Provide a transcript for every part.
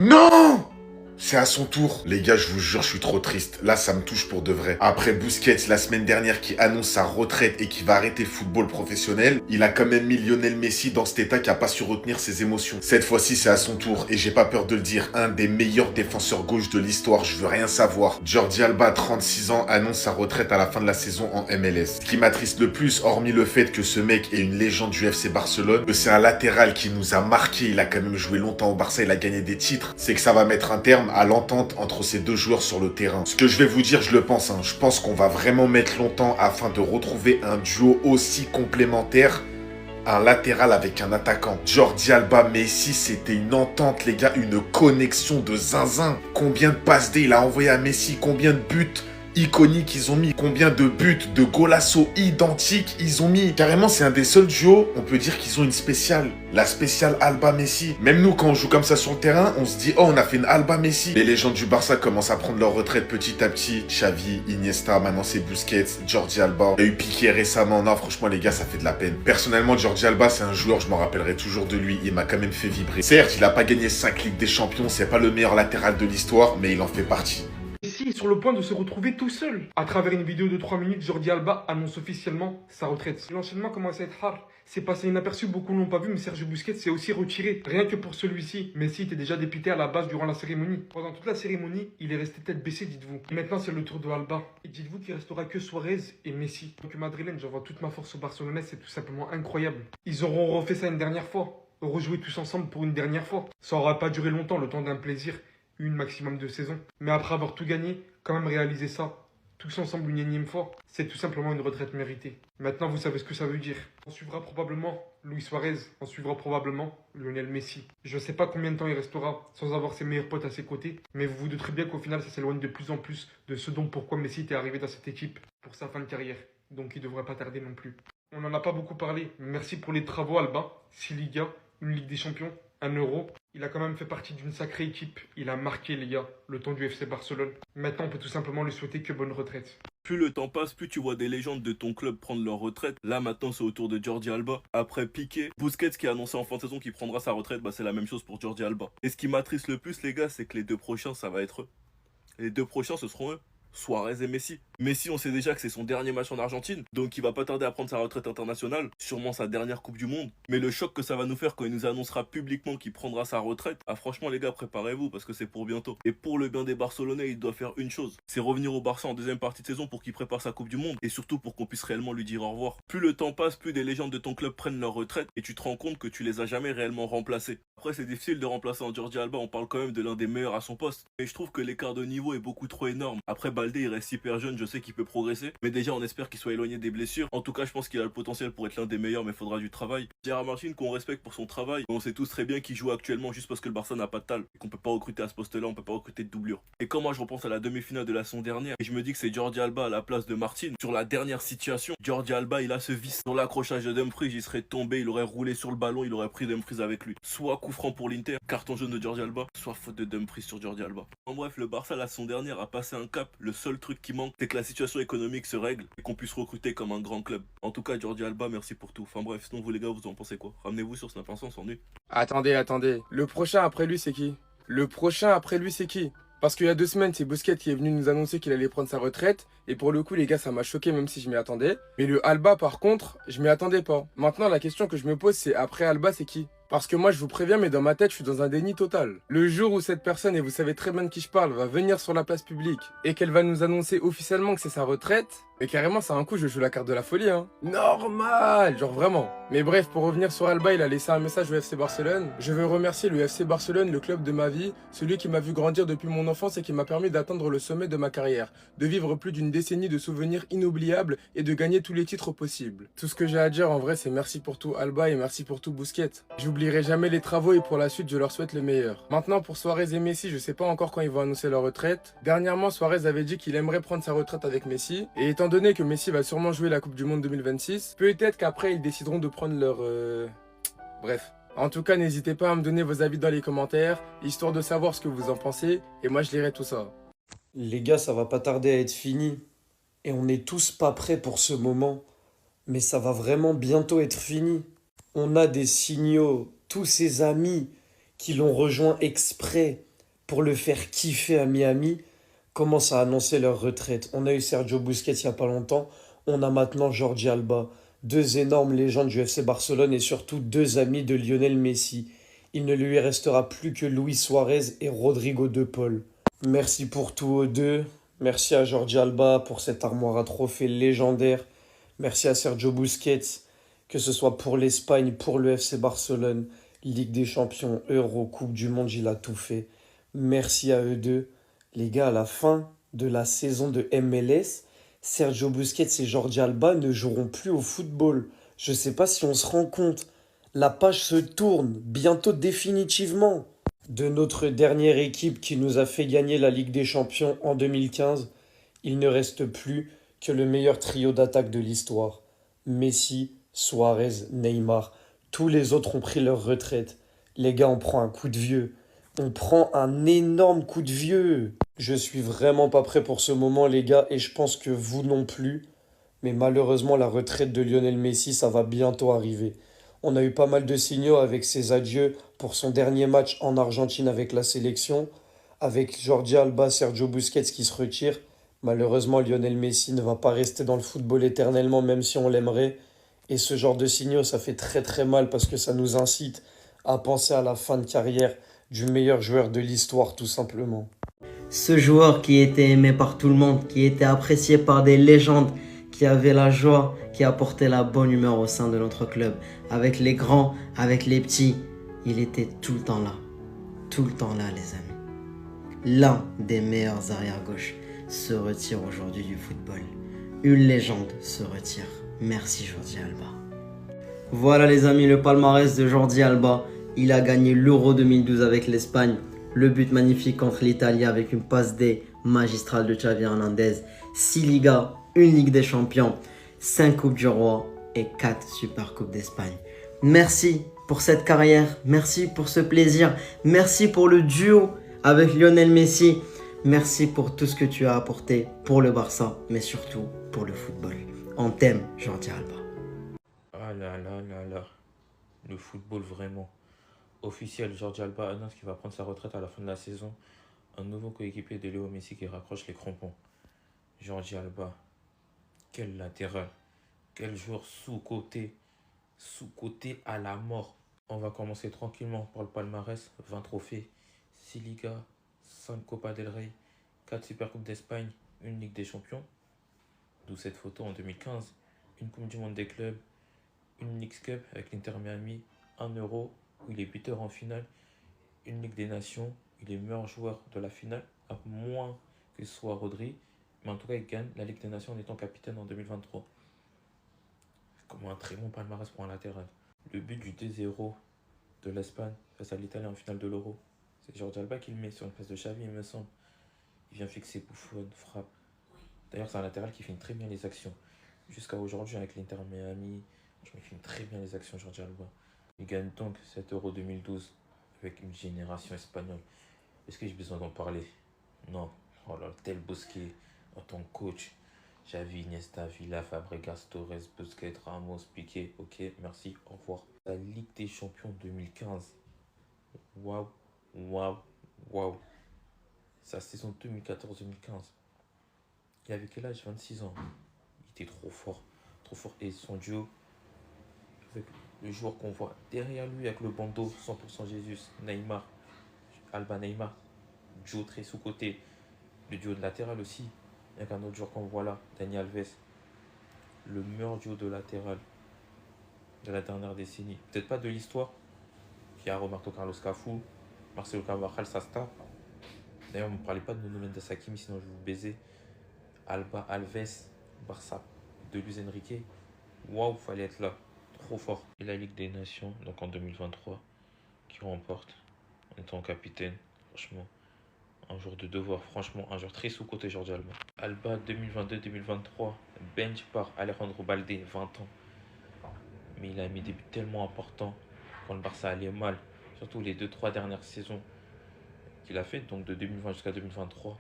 Non! C'est à son tour. Les gars, je vous jure, je suis trop triste. Là, ça me touche pour de vrai. Après Busquets, la semaine dernière, qui annonce sa retraite et qui va arrêter le football professionnel, il a quand même mis Lionel Messi dans cet état qui a pas su retenir ses émotions. Cette fois-ci, c'est à son tour. Et j'ai pas peur de le dire, un des meilleurs défenseurs gauche de l'histoire, je veux rien savoir. Jordi Alba, 36 ans, annonce sa retraite à la fin de la saison en MLS. Ce qui m'attriste le plus, hormis le fait que ce mec est une légende du FC Barcelone, que c'est un latéral qui nous a marqué, il a quand même joué longtemps au Barça, il a gagné des titres, c'est que ça va mettre un terme à l'entente entre ces deux joueurs sur le terrain. Ce que je vais vous dire, je le pense, je pense qu'on va vraiment mettre longtemps afin de retrouver un duo aussi complémentaire, un latéral avec un attaquant. Jordi Alba, Messi, c'était une entente, les gars, une connexion de zinzin. Combien de passes D il a envoyé à Messi, combien de buts iconiques ils ont mis, combien de buts, de golasso identiques ils ont mis. Carrément, c'est un des seuls duos, on peut dire qu'ils ont une spéciale. La spéciale Alba-Messi. Même nous, quand on joue comme ça sur le terrain, on se dit, oh, on a fait une Alba-Messi. Les légendes du Barça commencent à prendre leur retraite petit à petit. Xavi, Iniesta, maintenant c'est Busquets, Jordi Alba. Il y a eu Piqué récemment. Non, franchement, les gars, ça fait de la peine. Personnellement, Jordi Alba, c'est un joueur, je m'en rappellerai toujours de lui. Il m'a quand même fait vibrer. Certes, il a pas gagné 5 Ligues des Champions, c'est pas le meilleur latéral de l'histoire, mais il en fait partie. Messi est sur le point de se retrouver tout seul. À travers une vidéo de 3 minutes, Jordi Alba annonce officiellement sa retraite. L'enchaînement commence à être hard. C'est passé inaperçu, beaucoup ne l'ont pas vu, mais Sergio Busquets s'est aussi retiré. Rien que pour celui-ci, Messi était déjà dépité à la base durant la cérémonie. Pendant toute la cérémonie, il est resté tête baissée, dites-vous. Maintenant, c'est le tour de Alba. Et dites-vous qu'il restera que Suarez et Messi. Donc madrilène, j'envoie toute ma force aux Barcelonais, c'est tout simplement incroyable. Ils auront refait ça une dernière fois. Rejouer tous ensemble pour une dernière fois. Ça aura pas duré longtemps, le temps d'un plaisir. Une maximum de saisons. Mais après avoir tout gagné, quand même réaliser ça, tous ensemble une énième fois, c'est tout simplement une retraite méritée. Maintenant, vous savez ce que ça veut dire. On suivra probablement Luis Suarez, on suivra probablement Lionel Messi. Je ne sais pas combien de temps il restera sans avoir ses meilleurs potes à ses côtés, mais vous vous douterez bien qu'au final, ça s'éloigne de plus en plus de ce dont pourquoi Messi était arrivé dans cette équipe pour sa fin de carrière. Donc il ne devrait pas tarder non plus. On n'en a pas beaucoup parlé. Merci pour les travaux, Alba. 6 Ligas, une Ligue des Champions, un Euro. Il a quand même fait partie d'une sacrée équipe. Il a marqué, les gars, le temps du FC Barcelone. Maintenant, on peut tout simplement lui souhaiter que bonne retraite. Plus le temps passe, plus tu vois des légendes de ton club prendre leur retraite. Là, maintenant, c'est au tour de Jordi Alba. Après Piqué, Busquets qui a annoncé en fin de saison qu'il prendra sa retraite, c'est la même chose pour Jordi Alba. Et ce qui m'attriste le plus, les gars, c'est que les deux prochains, ça va être eux. Les deux prochains, ce seront eux. Suarez et Messi. Messi, on sait déjà que c'est son dernier match en Argentine, donc il va pas tarder à prendre sa retraite internationale, sûrement sa dernière Coupe du Monde. Mais le choc que ça va nous faire quand il nous annoncera publiquement qu'il prendra sa retraite, franchement les gars, préparez-vous parce que c'est pour bientôt. Et pour le bien des Barcelonais, il doit faire une chose, c'est revenir au Barça en deuxième partie de saison pour qu'il prépare sa Coupe du Monde, et surtout pour qu'on puisse réellement lui dire au revoir. Plus le temps passe, plus des légendes de ton club prennent leur retraite, et tu te rends compte que tu les as jamais réellement remplacés. Après, c'est difficile de remplacer en Jordi Alba, on parle quand même de l'un des meilleurs à son poste. Mais je trouve que l'écart de niveau est beaucoup trop énorme. Après, Baldé, il reste hyper jeune, je sais qu'il peut progresser. Mais déjà, on espère qu'il soit éloigné des blessures. En tout cas, je pense qu'il a le potentiel pour être l'un des meilleurs, mais il faudra du travail. Gérard Martin, qu'on respecte pour son travail, on sait tous très bien qu'il joue actuellement juste parce que le Barça n'a pas de talent. Et qu'on peut pas recruter à ce poste-là, on peut pas recruter de doublure. Et quand moi, je repense à la demi-finale de la saison dernière, et je me dis que c'est Jordi Alba à la place de Martin, sur la dernière situation, Jordi Alba, il a ce vice. Sur l'accrochage de Dumfries, il serait tombé, il aurait roulé sur le ballon, il aurait pris Dumfries avec lui. Soit coup franc pour l'Inter, carton jaune de Jordi Alba, soit faute de Dumfries sur Jordi Alba. En bref, le Barça la saison dernière a passé un cap. Le seul truc qui manque, c'est que la situation économique se règle et qu'on puisse recruter comme un grand club. En tout cas, Jordi Alba, merci pour tout. Enfin bref, sinon vous les gars, vous en pensez quoi? Ramenez-vous sur Snap Instant, on s'ennuie. Attendez. Le prochain après lui, c'est qui? Le prochain après lui, c'est qui? Parce qu'il y a 2 semaines, c'est Busquets qui est venu nous annoncer qu'il allait prendre sa retraite. Et pour le coup, les gars, ça m'a choqué même si je m'y attendais. Mais le Alba, par contre, je m'y attendais pas. Maintenant, la question que je me pose, c'est après Alba, c'est qui? Parce que moi, je vous préviens, mais dans ma tête, je suis dans un déni total. Le jour où cette personne, et vous savez très bien de qui je parle, va venir sur la place publique et qu'elle va nous annoncer officiellement que c'est sa retraite, mais carrément, ça a un coup, je joue la carte de la folie, Normal, genre vraiment. Mais bref, pour revenir sur Alba, il a laissé un message au FC Barcelone. Je veux remercier le FC Barcelone, le club de ma vie, celui qui m'a vu grandir depuis mon enfance et qui m'a permis d'atteindre le sommet de ma carrière, de vivre plus d'une décennie de souvenirs inoubliables et de gagner tous les titres possibles. Tout ce que j'ai à dire en vrai, c'est merci pour tout Alba et merci pour tout Busquets. J'oublierai jamais les travaux et pour la suite, je leur souhaite le meilleur. Maintenant, pour Suarez et Messi, je sais pas encore quand ils vont annoncer leur retraite. Dernièrement, Suarez avait dit qu'il aimerait prendre sa retraite avec Messi. Et étant donné que Messi va sûrement jouer la Coupe du Monde 2026, peut-être qu'après, ils décideront de prendre leur... Bref. En tout cas, n'hésitez pas à me donner vos avis dans les commentaires, histoire de savoir ce que vous en pensez, et moi je lirai tout ça. Les gars, ça va pas tarder à être fini. Et on n'est tous pas prêts pour ce moment. Mais ça va vraiment bientôt être fini. On a des signaux, tous ces amis qui l'ont rejoint exprès, pour le faire kiffer à Miami, commencent à annoncer leur retraite. On a eu Sergio Busquets il n'y a pas longtemps, on a maintenant Jordi Alba, deux énormes légendes du FC Barcelone et surtout deux amis de Lionel Messi. Il ne lui restera plus que Luis Suarez et Rodrigo de Paul. Merci pour tout aux deux. Merci à Jordi Alba pour cette armoire à trophées légendaire. Merci à Sergio Busquets, que ce soit pour l'Espagne, pour le FC Barcelone, Ligue des Champions, Euro, Coupe du Monde, il a tout fait. Merci à eux deux. Les gars, à la fin de la saison de MLS, Sergio Busquets et Jordi Alba ne joueront plus au football. Je ne sais pas si on se rend compte. La page se tourne, bientôt définitivement. De notre dernière équipe qui nous a fait gagner la Ligue des Champions en 2015, il ne reste plus que le meilleur trio d'attaque de l'histoire. Messi, Suarez, Neymar. Tous les autres ont pris leur retraite. Les gars, on prend un coup de vieux. On prend un énorme coup de vieux. Je suis vraiment pas prêt pour ce moment, les gars, et je pense que vous non plus. Mais malheureusement, la retraite de Lionel Messi, ça va bientôt arriver. On a eu pas mal de signaux avec ses adieux pour son dernier match en Argentine avec la sélection, avec Jordi Alba, Sergio Busquets qui se retire. Malheureusement, Lionel Messi ne va pas rester dans le football éternellement, même si on l'aimerait. Et ce genre de signaux, ça fait très très mal parce que ça nous incite à penser à la fin de carrière du meilleur joueur de l'histoire, tout simplement. Ce joueur qui était aimé par tout le monde, qui était apprécié par des légendes, qui avait la joie, qui apportait la bonne humeur au sein de notre club. Avec les grands, avec les petits, il était tout le temps là. Tout le temps là, les amis. L'un des meilleurs arrière-gauche se retire aujourd'hui du football. Une légende se retire. Merci Jordi Alba. Voilà les amis, le palmarès de Jordi Alba. Il a gagné l'Euro 2012 avec l'Espagne. Le but magnifique contre l'Italie avec une passe D magistrale de Xavi Hernandez. 6 Ligas, 1 Ligue des Champions, 5 Coupes du Roi et 4 Super Coupes d'Espagne. Merci pour cette carrière, merci pour ce plaisir, merci pour le duo avec Lionel Messi. Merci pour tout ce que tu as apporté pour le Barça, mais surtout pour le football. On t'aime, Jordi Alba. Ah là là là là, le football vraiment. Officiel, Jordi Alba annonce qu'il va prendre sa retraite à la fin de la saison. Un nouveau coéquipier de Léo Messi qui raccroche les crampons. Jordi Alba, quel latéral, quel joueur sous-coté à la mort. On va commencer tranquillement par le palmarès. 20 trophées, 6 Ligas, 5 Copa del Rey, 4 Supercoupes d'Espagne, 1 Ligue des Champions. D'où cette photo en 2015. Une Coupe du Monde des clubs, une League Cup avec l'Inter Miami, 1 Euro où il est buteur en finale, une Ligue des Nations, il est meilleur joueur de la finale, à moins que ce soit Rodri, mais en tout cas il gagne la Ligue des Nations en étant capitaine en 2023. Comme un très bon palmarès pour un latéral. Le but du 2-0 de l'Espagne face à l'Italie en finale de l'Euro, c'est Jordi Alba qui le met sur une passe de Xavi, il me semble. Il vient fixer Buffon, frappe. D'ailleurs c'est un latéral qui filme très bien les actions. Jusqu'à aujourd'hui avec l'Inter Miami, je me filme très bien les actions Jordi Alba. Il gagne donc cet Euro 2012 avec une génération espagnole. Est-ce que j'ai besoin d'en parler? Non. Oh là, tel Busquets en tant que coach. Xavi, Iniesta, Villa, Fabregas, Torres, Busquets, Ramos, Piqué. Ok, merci, au revoir. La Ligue des Champions 2015. Waouh, waouh, waouh. Sa saison 2014-2015. Il avait quel âge? 26 ans. Il était trop fort. Trop fort. Et son duo avec le joueur qu'on voit derrière lui avec le bandeau 100% Jésus, Neymar, Alba Neymar, duo très sous-côté, le duo de latéral aussi, avec un autre joueur qu'on voit là, Dani Alves, le meilleur duo de latéral de la dernière décennie, peut-être pas de l'histoire, il y a Roberto Carlos Cafu, Marcelo Carvajal, ça se tape. D'ailleurs, on ne me parlait pas de Nuno Mendes Hakimi, sinon je vais vous baiser. Alba, Alves, Barça, de Luis Enrique, waouh, fallait être là. Trop fort. Et la Ligue des Nations, donc en 2023, qui remporte en étant capitaine. Franchement, un jour de devoir. Franchement, un jour très sous-côté Jordi Alba. Alba 2022-2023, bench par Alejandro Balde, 20 ans. Mais il a mis des buts tellement importants quand le Barça allait mal. Surtout les 2-3 dernières saisons qu'il a fait, donc de 2020 jusqu'à 2023.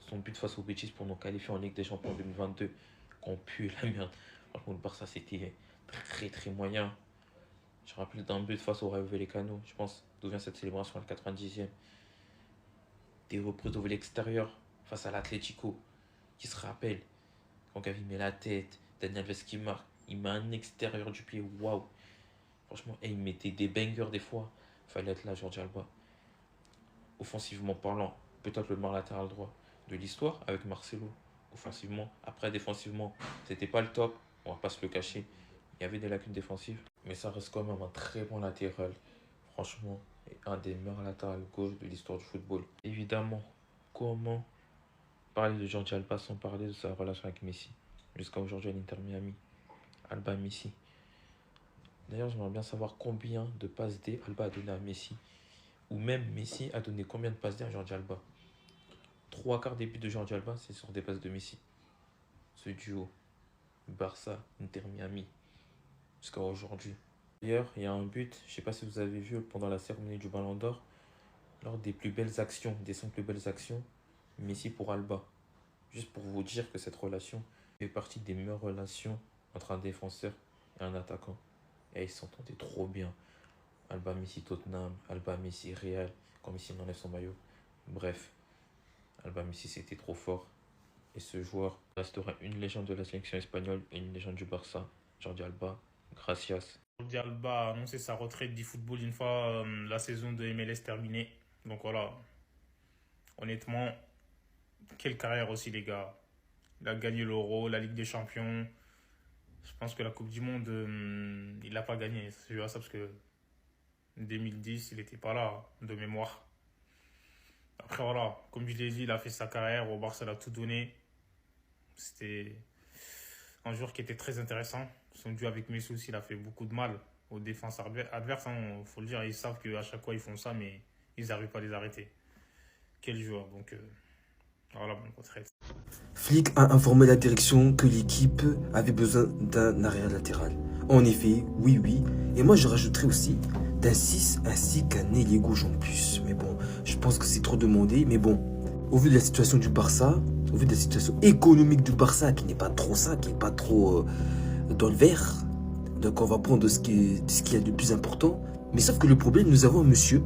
Son but face au Betis pour nous qualifier en Ligue des Champions en 2022, qu'on pue la merde. Franchement, le Barça, c'était très très moyen. Je me rappelle d'un but face au Rayo Vallecano, je pense, d'où vient cette célébration à la 90e. des reprises de volée extérieure face à l'Atlético, qui se rappelle, quand Gavi met la tête, Daniel Alves qui marque, il met un extérieur du pied, waouh. Franchement, il mettait des bangers des fois. Fallait être là, Jordi Alba. Offensivement parlant, peut-être le meilleur latéral droit de l'histoire avec Marcelo. Offensivement, après défensivement, c'était pas le top, on va pas se le cacher. Il y avait des lacunes défensives, mais ça reste quand même un très bon latéral. Franchement, et un des meilleurs latérales gauche de l'histoire du football. Évidemment, comment parler de Jordi Alba sans parler de sa relation avec Messi jusqu'à aujourd'hui à l'Inter Miami. Alba Messi. D'ailleurs, j'aimerais bien savoir combien de passes D Alba a donné à Messi. Ou même Messi a donné combien de passes D à Jordi Alba. 3/4 des buts de Jordi Alba, c'est sur des passes de Messi. Ce duo, Barça, Inter Miami, jusqu'à aujourd'hui. D'ailleurs, il y a un but, je ne sais pas si vous avez vu pendant la cérémonie du Ballon d'Or, lors des plus belles actions, des 5 plus belles actions, Messi pour Alba. Juste pour vous dire que cette relation fait partie des meilleures relations entre un défenseur et un attaquant. Et ils s'entendaient trop bien. Alba Messi Tottenham, Alba Messi Real, quand Messi enlève son maillot. Bref, Alba Messi c'était trop fort. Et ce joueur restera une légende de la sélection espagnole et une légende du Barça. Jordi Alba, gracias. Jordi Alba a annoncé sa retraite du football une fois la saison de MLS terminée. Donc voilà, honnêtement, quelle carrière aussi les gars. Il a gagné l'Euro, la Ligue des Champions. Je pense que la Coupe du Monde, il l'a pas gagné. C'est juste ça parce que en 2010, il n'était pas là, de mémoire. Après voilà, comme je l'ai dit, il a fait sa carrière. Au Barça, il a tout donné. C'était un joueur qui était très intéressant. Son duo avec Messi aussi, il a fait beaucoup de mal aux défenses adverses. Il faut le dire, ils savent qu'à chaque fois, ils font ça, mais ils n'arrivent pas à les arrêter. Quel joueur. Donc voilà, bonne retraite. Flick a informé la direction que l'équipe avait besoin d'un arrière latéral. En effet, oui. Et moi, je rajouterais aussi d'un 6 ainsi qu'un ailier gauche en plus. Mais bon, je pense que c'est trop demandé. Mais bon, au vu de la situation du Barça, au vu de la situation économique du Barça, qui n'est pas trop ça, qui n'est pas trop dans le vert, donc on va prendre ce qu'il y a de plus important. Mais sauf que le problème, nous avons un monsieur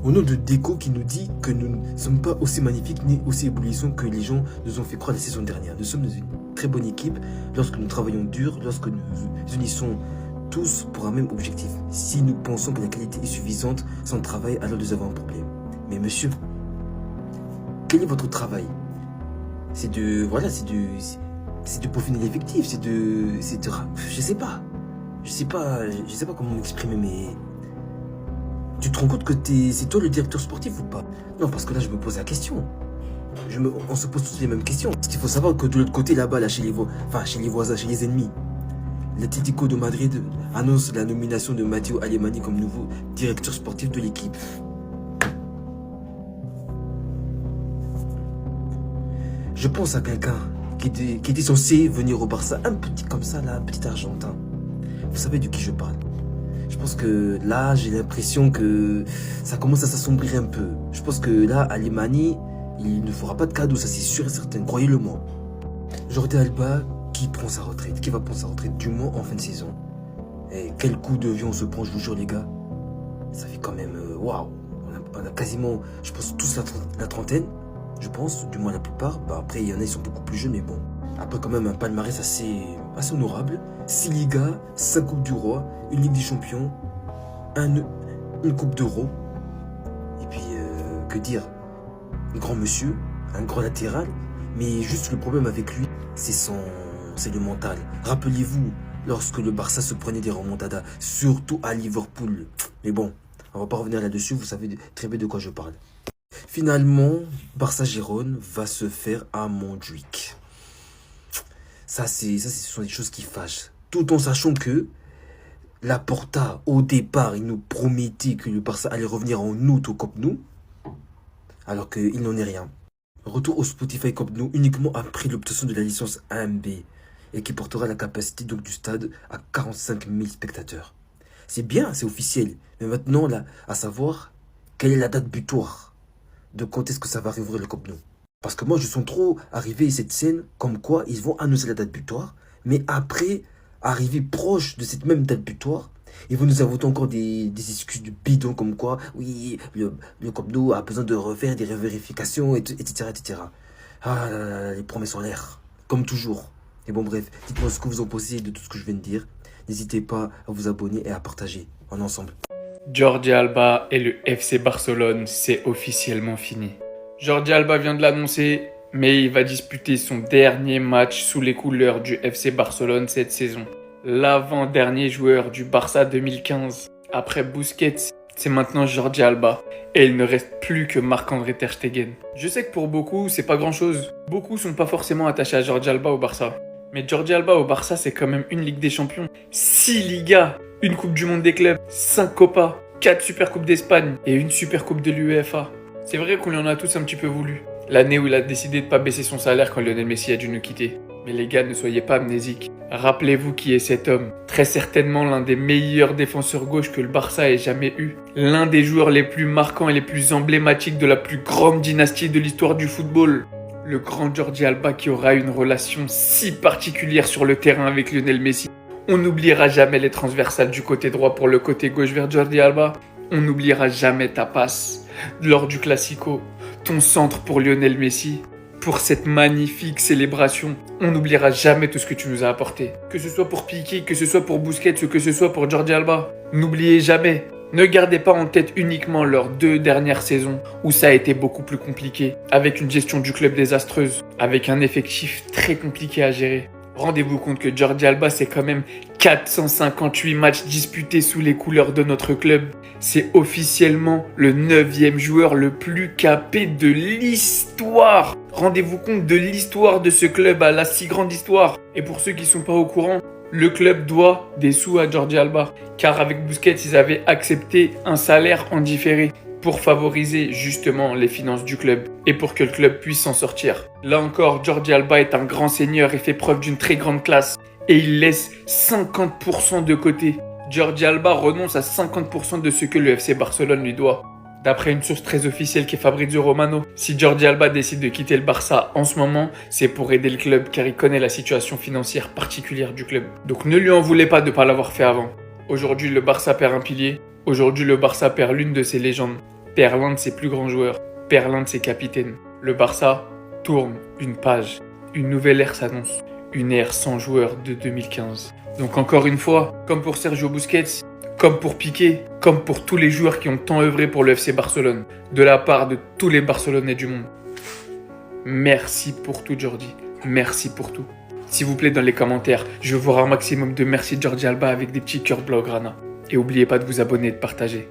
au nom de Deco qui nous dit que nous ne sommes pas aussi magnifiques ni aussi éblouissants que les gens nous ont fait croire la saison dernière. Nous sommes une très bonne équipe lorsque nous travaillons dur, lorsque nous unissons tous pour un même objectif. Si nous pensons que la qualité est suffisante sans travail, alors nous avons un problème. Mais monsieur, quel est votre travail? C'est de peaufiner l'effectif, je sais pas comment m'exprimer, mais tu te rends compte que c'est toi le directeur sportif ou pas? Non, parce que là, je me pose la question. On se pose toutes les mêmes questions. Parce qu'il faut savoir que de l'autre côté, là-bas, là, chez les voisins, chez les ennemis, l'Atlético de Madrid annonce la nomination de Matteo Alemany comme nouveau directeur sportif de l'équipe. Je pense à quelqu'un qui était censé venir au Barça, un petit comme ça, là, un petit Argentin. Vous savez de qui je parle? Je pense que là, j'ai l'impression que ça commence à s'assombrir un peu. Je pense que là, Alemany, il ne fera pas de cadeau, ça c'est sûr et certain, croyez-le-moi. Jordi Alba qui prend sa retraite, qui va prendre sa retraite du moins en fin de saison. Et quel coup de vieux on se prend, je vous jure les gars. Ça fait quand même, waouh. On a quasiment, je pense, tous la trentaine, je pense, du moins la plupart. Bah, après, il y en a, ils sont beaucoup plus jeunes, mais bon. Après, quand même, un palmarès assez honorable. 6 Ligas, 5 Coupes du Roi, une Ligue des Champions, une Coupe d'Euro. Et puis, que dire? Un grand monsieur, un grand latéral. Mais juste le problème avec lui, c'est le mental. Rappelez-vous, lorsque le Barça se prenait des remontadas, surtout à Liverpool. Mais bon, on va pas revenir là-dessus, vous savez très bien de quoi je parle. Finalement, Barça-Gérone va se faire à Montjuïc. Ce sont des choses qui fâchent. Tout en sachant que Laporta, au départ, il nous promettait que le Barça allait revenir en août au Camp Nou, alors qu'il n'en est rien. Retour au Spotify Camp Nou uniquement après l'obtention de la licence AMB et qui portera la capacité donc du stade à 45 000 spectateurs. C'est bien, c'est officiel. Mais maintenant, là, à savoir, quelle est la date butoir de quand est-ce que ça va réouvrir le Camp Nou? Parce que moi, je sens trop arriver à cette scène comme quoi ils vont annoncer la date butoir, mais après, arriver proche de cette même date butoir, Ils vont nous inventer encore des excuses de bidon comme quoi, oui, le Camp Nou a besoin de refaire des vérifications, etc., etc. Ah là là, les promesses en l'air, comme toujours. Et bon bref, dites-moi ce que vous en pensez de tout ce que je viens de dire. N'hésitez pas à vous abonner et à partager. On est ensemble. Jordi Alba et le FC Barcelone, c'est officiellement fini. Jordi Alba vient de l'annoncer, mais il va disputer son dernier match sous les couleurs du FC Barcelone cette saison. L'avant-dernier joueur du Barça 2015. Après Busquets, c'est maintenant Jordi Alba. Et il ne reste plus que Marc-André Ter Stegen. Je sais que pour beaucoup, c'est pas grand-chose. Beaucoup sont pas forcément attachés à Jordi Alba au Barça. Mais Jordi Alba au Barça, c'est quand même une Ligue des Champions, 6 Ligas, une Coupe du Monde des clubs, 5 Copas, 4 Super Coupes d'Espagne et une Super Coupe de l'UEFA. C'est vrai qu'on lui en a tous un petit peu voulu. L'année où il a décidé de pas baisser son salaire quand Lionel Messi a dû nous quitter. Mais les gars, ne soyez pas amnésiques. Rappelez-vous qui est cet homme. Très certainement l'un des meilleurs défenseurs gauche que le Barça ait jamais eu. L'un des joueurs les plus marquants et les plus emblématiques de la plus grande dynastie de l'histoire du football. Le grand Jordi Alba qui aura une relation si particulière sur le terrain avec Lionel Messi. On n'oubliera jamais les transversales du côté droit pour le côté gauche vers Jordi Alba. On n'oubliera jamais ta passe lors du Classico, ton centre pour Lionel Messi. Pour cette magnifique célébration, on n'oubliera jamais tout ce que tu nous as apporté. Que ce soit pour Piqué, que ce soit pour Busquets ou que ce soit pour Jordi Alba. N'oubliez jamais. Ne gardez pas en tête uniquement leurs 2 dernières saisons où ça a été beaucoup plus compliqué, avec une gestion du club désastreuse, avec un effectif très compliqué à gérer. Rendez-vous compte que Jordi Alba, c'est quand même 458 matchs disputés sous les couleurs de notre club. C'est officiellement le 9e joueur le plus capé de l'histoire. Rendez-vous compte de l'histoire de ce club, à la si grande histoire. Et pour ceux qui ne sont pas au courant, le club doit des sous à Jordi Alba. Car avec Busquets, ils avaient accepté un salaire en différé pour favoriser justement les finances du club et pour que le club puisse s'en sortir. Là encore, Jordi Alba est un grand seigneur et fait preuve d'une très grande classe. Et il laisse 50% de côté. Jordi Alba renonce à 50% de ce que le FC Barcelone lui doit. D'après une source très officielle qui est Fabrizio Romano, si Jordi Alba décide de quitter le Barça en ce moment, c'est pour aider le club car il connaît la situation financière particulière du club. Donc ne lui en voulez pas de ne pas l'avoir fait avant. Aujourd'hui, le Barça perd un pilier. Aujourd'hui, le Barça perd l'une de ses légendes. Perd l'un de ses plus grands joueurs. Perd l'un de ses capitaines. Le Barça tourne une page. Une nouvelle ère s'annonce. Une ère sans joueurs de 2015. Donc encore une fois, comme pour Sergio Busquets, comme pour Piqué, comme pour tous les joueurs qui ont tant œuvré pour le FC Barcelone, de la part de tous les Barcelonais du monde. Merci pour tout Jordi. Merci pour tout. S'il vous plaît, dans les commentaires, je veux voir un maximum de merci Jordi Alba avec des petits cœurs blaugrana. Et n'oubliez pas de vous abonner et de partager.